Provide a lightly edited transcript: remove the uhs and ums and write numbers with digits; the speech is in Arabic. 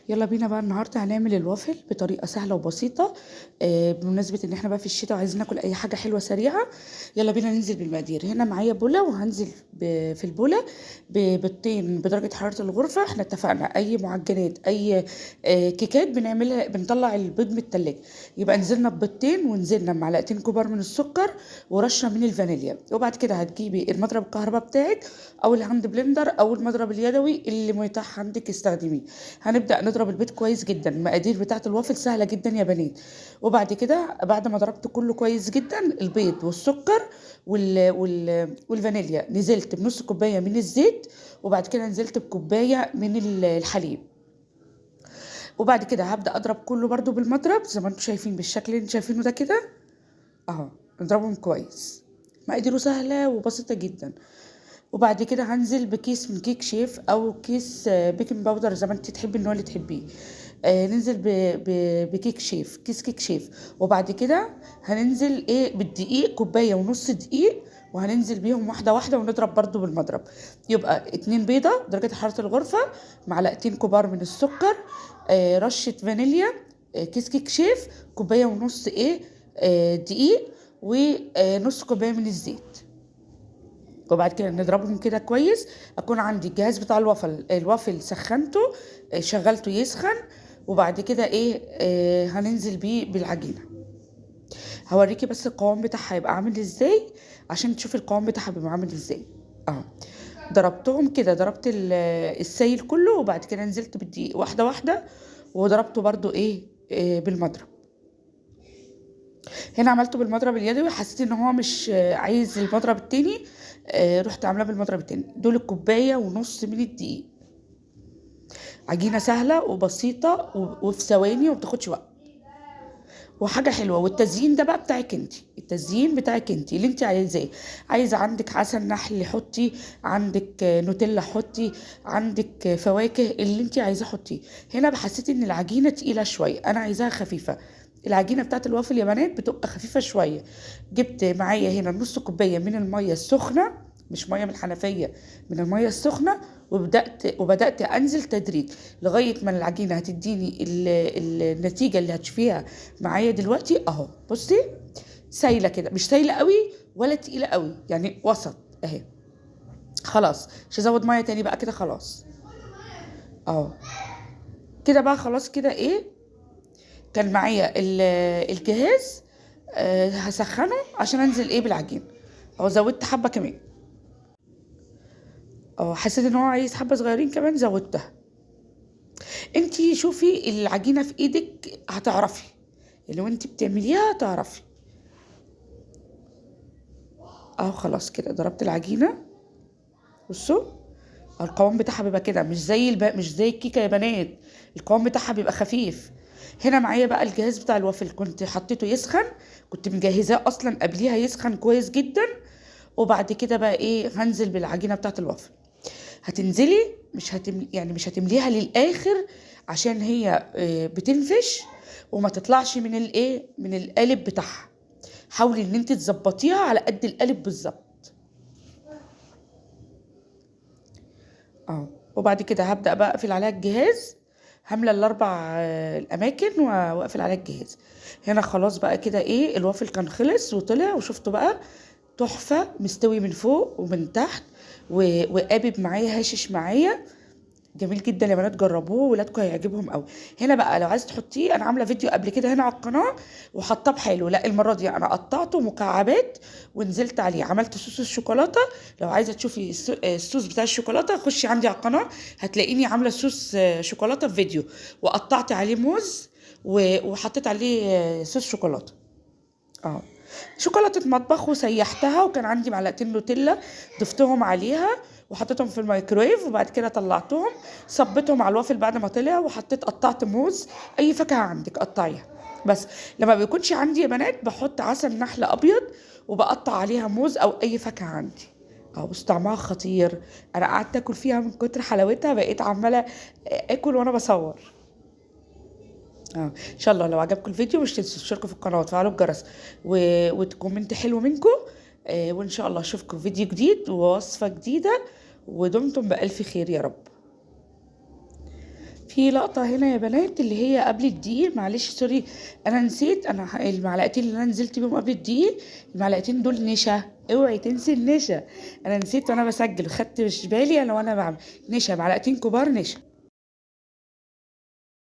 يلا بينا بقى النهارده هنعمل الوافل بطريقه سهله وبسيطه. بمناسبه ان احنا بقى في الشتاء وعايزين ناكل اي حاجه حلوه سريعه. يلا بينا ننزل بالمقادير. هنا معايا بوله وهنزل في البوله ببيضتين بدرجه حراره الغرفه. احنا اتفقنا اي معجنات اي كيكات بنعملها بنطلع البيض من التلاجة. يبقى نزلنا ببيضتين ونزلنا بمعلقتين كبار من السكر ورشه من الفانيليا. وبعد كده هتجيبي المضرب الكهرباء بتاعك او الهاند بلندر او المضرب اليدوي اللي متاح عندك استخدميه. هنبدأ نضرب البيض كويس جدا. المقادير بتاعة الوافل سهلة جدا يا بنات. وبعد كده بعد ما ضربت كله كويس جدا البيض والسكر والفانيليا نزلت بنص كوباية من الزيت. وبعد كده نزلت بكوباية من الحليب. وبعد كده هبدأ أضرب كله برضو بالمضرب زي ما انتم شايفين بالشكل اللي انتم شايفينه ده كده اهو. نضربهم كويس. مقاديره سهلة وبسيطة جدا. وبعد كده هنزل بكيس من كيك شيف او كيس بيكنج باودر زي ما انت تحبي النوع اللي تحبيه. ننزل بكيك شيف كيس كيك شيف. وبعد كده هننزل بالدقيق كوبايه ونص دقيق. وهننزل بيهم واحده واحده ونضرب برضو بالمضرب. يبقى 2 بيضه درجه حراره الغرفه، معلقتين كبار من السكر، رشه فانيليا، كيس كيك شيف، كوبايه ونص دقيق، ونص كوبايه من الزيت. وبعد كده نضربهم كده كويس. اكون عندي الجهاز بتاع الوافل سخنته، شغلته يسخن. وبعد كده هننزل بيه بالعجينه. هوريكي بس القوام بتاعها هيبقى عامل ازاي عشان تشوفي القوام بتاعها بيبقى عامل ازاي اهو. ضربتهم كده، ضربت السائل كله. وبعد كده نزلت بالدقيق واحده واحده وضربته برضو بالمضرب. هنا عملته بالمضرب اليدوي، حسيت ان هو مش عايز المضرب التاني. رحت عاملاه بالمضرب التاني. دول الكوبايه ونص من الدقيق. عجينه سهله وبسيطه وفي ثواني ومبتاخدش وقت وحاجه حلوه. والتزيين ده بقى بتاعك انت، التزيين بتاعك انت اللي انت عايزاه. عايزه عندك عسل نحل حطي، عندك نوتيلا حطي، عندك فواكه اللي انت عايزاه حطيه. هنا حسيت ان العجينه تقيله شويه، انا عايزاها خفيفه. العجينه بتاعت الوافل يا بنات بتبقى خفيفه شويه. جبت معايا هنا نص كوبايه من الميه السخنه، مش ميه من الحنفيه، من الميه السخنه. وبدات انزل تدريج لغايه ما العجينه هتديني النتيجه اللي هتشوفيها معايا دلوقتي اهو. بصي سايله كده، مش سايله قوي ولا تقيله قوي، يعني وسط اهي. خلاص مش هزود ميه تاني بقى كده خلاص اهو. كده بقى خلاص كده كان معايا الجهاز. هسخنه عشان انزل بالعجين اهو. زودت حبه كمان اه. حسيت ان هو عايز حبه صغيرين كمان زودتها. انتي شوفي العجينه في ايدك هتعرفي، لو انتي بتعمليها هتعرفي اهو. خلاص كده ضربت العجينه. بصوا القوام بتاعها بيبقى كده، مش زي الكيكه يا بنات. القوام بتاعها بيبقى خفيف. هنا معايا بقى الجهاز بتاع الوافل كنت حطيته يسخن، كنت مجهزاه اصلا قبليها يسخن كويس جدا. وبعد كده بقى هنزل بالعجينه بتاعت الوافل. هتنزلي مش هتمليها للاخر عشان هي بتنفش وما تطلعش من القالب بتاعها. حاولي ان انت تظبطيها على قد القالب بالظبط اه. وبعد كده هبدأ بقى اقفل عليها الجهاز. هملى الاربع الاماكن واقفل عليها الجهاز. هنا خلاص بقى كده الوافل كان خلص وطلع وشفته بقى تحفة، مستوي من فوق ومن تحت وقابب معايا هاشش معايا. جميل جدا يا بنات، جربوه ولادكم هيعجبهم قوي. هنا بقى لو عايز تحطيه، انا عامله فيديو قبل كده هنا على القناه وحطاه بحاله. لا المره دي انا قطعته مكعبات ونزلت عليه عملت صوص الشوكولاته. لو عايزه تشوفي الصوص بتاع الشوكولاته خشي عندي على القناه هتلاقيني عامله صوص شوكولاته في فيديو. وقطعت عليه موز وحطيت عليه صوص شوكولاته اه. شوكولاته مطبخ وسيحتها. وكان عندي معلقتين نوتيلا ضفتهم عليها وحطيتهم في الميكرويف. وبعد كده طلعتهم صبيتهم على الوافل بعد ما طلع. وحطيت قطعت موز، اي فاكهه عندك قطعيها. بس لما بيكونش عندي يا بنات بحط عسل نحل ابيض وبقطع عليها موز او اي فاكهه عندي اه. بس طعمها خطير. انا قعدت اكل فيها من كتر حلاوتها بقيت عماله اكل وانا بصور ان شاء الله. لو عجبكم الفيديو مش تنسوا تشتركوا في القناه وتفعلوا الجرس وتكومنت حلو منكم. وان شاء الله اشوفكم في فيديو جديد ووصفه جديده. ودمتم بألف خير يا رب. في لقطة هنا يا بنات اللي هي قبل الدقيق، معلش سوري أنا نسيت، المعلقتين اللي أنا نزلت بيهم قبل الدقيق، المعلقتين دول نشا، اوعي تنسي النشا. أنا نسيت وأنا بسجل، خدت مش بالي أنا وأنا بعمل نشا، معلقتين كبار نشا.